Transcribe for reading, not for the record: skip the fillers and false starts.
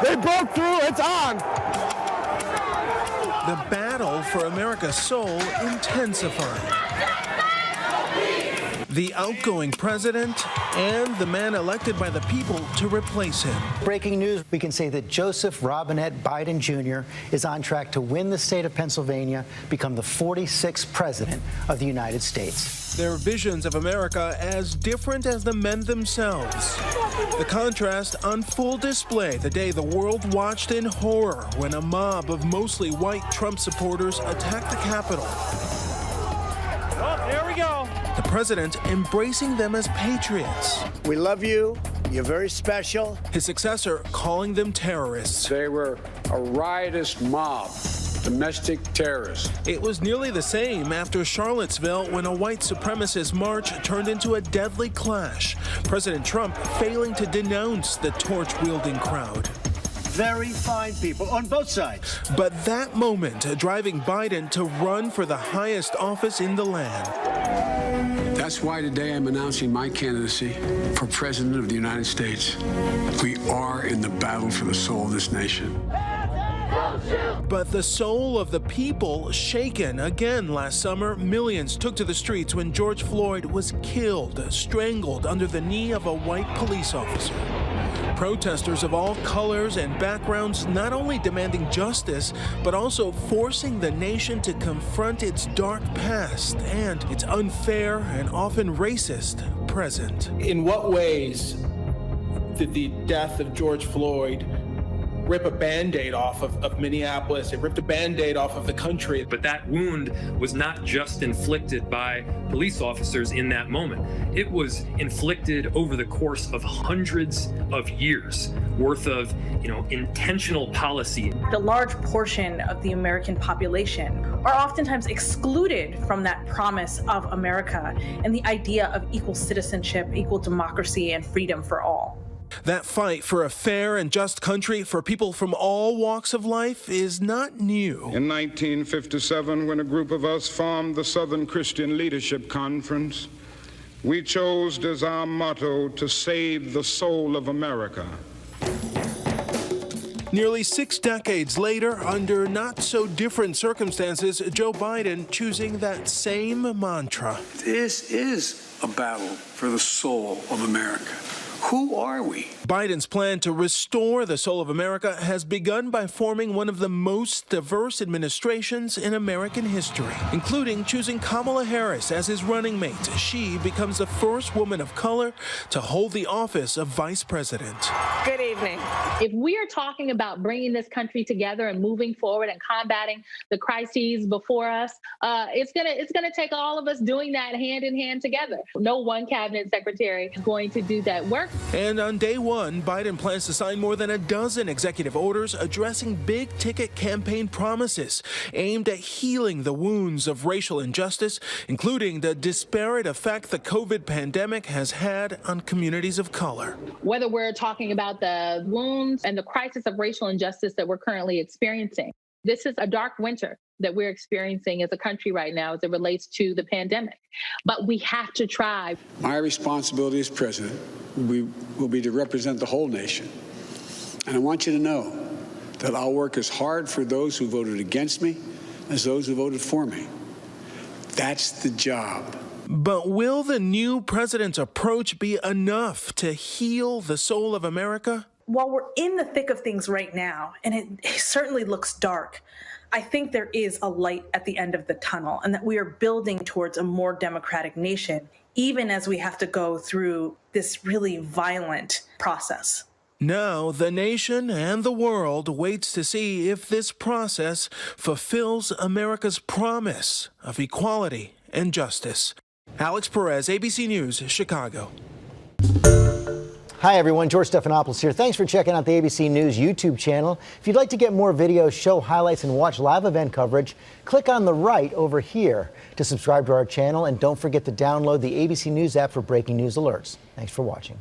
They broke through. It's on. The battle for America's soul intensified. The outgoing president and the man elected by the people to replace him. Breaking news, we can say that Joseph Robinette Biden Jr. is on track to win the state of Pennsylvania, become the 46th president of the United States. Their visions of America as different as the men themselves. The contrast on full display the day the world watched in horror when a mob of mostly white Trump supporters attacked the Capitol. Oh, there we go. The president embracing them as patriots. We love you. You're very special. His successor calling them terrorists. They were a riotous mob, domestic terrorists. It was nearly the same after Charlottesville when a white supremacist march turned into a deadly clash. President Trump failing to denounce the torch-wielding crowd. Very fine people on both sides. But that moment driving Biden to run for the highest office in the land. That's why today I'm announcing my candidacy for President of the United States. We are in the battle for the soul of this nation. But the soul of the people shaken again last summer. Millions took to the streets when George Floyd was killed, strangled under the knee of a white police officer. Protesters of all colors and backgrounds not only demanding justice, but also forcing the nation to confront its dark past and its unfair and often racist present. In what ways did the death of George Floyd rip a Band-Aid off of Minneapolis? It ripped a Band-Aid off of the country. But that wound was not just inflicted by police officers in that moment. It was inflicted over the course of hundreds of years worth of, intentional policy. The large portion of the American population are oftentimes excluded from that promise of America and the idea of equal citizenship, equal democracy, and freedom for all. That fight for a fair and just country for people from all walks of life is not new. In 1957, when a group of us formed the Southern Christian Leadership Conference, we chose as our motto to save the soul of America. Nearly 6 decades later, under not so different circumstances, Joe Biden choosing that same mantra. This is a battle for the soul of America. Who are we? Biden's plan to restore the soul of America has begun by forming one of the most diverse administrations in American history, including choosing Kamala Harris as his running mate. She becomes the first woman of color to hold the office of vice president. Good evening. If we are talking about bringing this country together and moving forward and combating the crises before us, it's gonna take all of us doing that hand in hand together. No one cabinet secretary is going to do that work. And on day one, Biden plans to sign more than a dozen executive orders addressing big-ticket campaign promises aimed at healing the wounds of racial injustice, including the disparate effect the COVID pandemic has had on communities of color. Whether we're talking about the wounds and the crisis of racial injustice that we're currently experiencing, this is a dark winter that we're experiencing as a country right now as it relates to the pandemic. But we have to try. My responsibility as president will be to represent the whole nation. And I want you to know that I'll work as hard for those who voted against me as those who voted for me. That's the job. But will the new president's approach be enough to heal the soul of America? While we're in the thick of things right now, and it certainly looks dark, I think there is a light at the end of the tunnel and that we are building towards a more democratic nation, even as we have to go through this really violent process. Now, the nation and the world waits to see if this process fulfills America's promise of equality and justice. Alex Perez, ABC News, Chicago. Hi, everyone. George Stephanopoulos here. Thanks for checking out the ABC News YouTube channel. If you'd like to get more videos, show highlights, and watch live event coverage, click on the right over here to subscribe to our channel. And don't forget to download the ABC News app for breaking news alerts. Thanks for watching.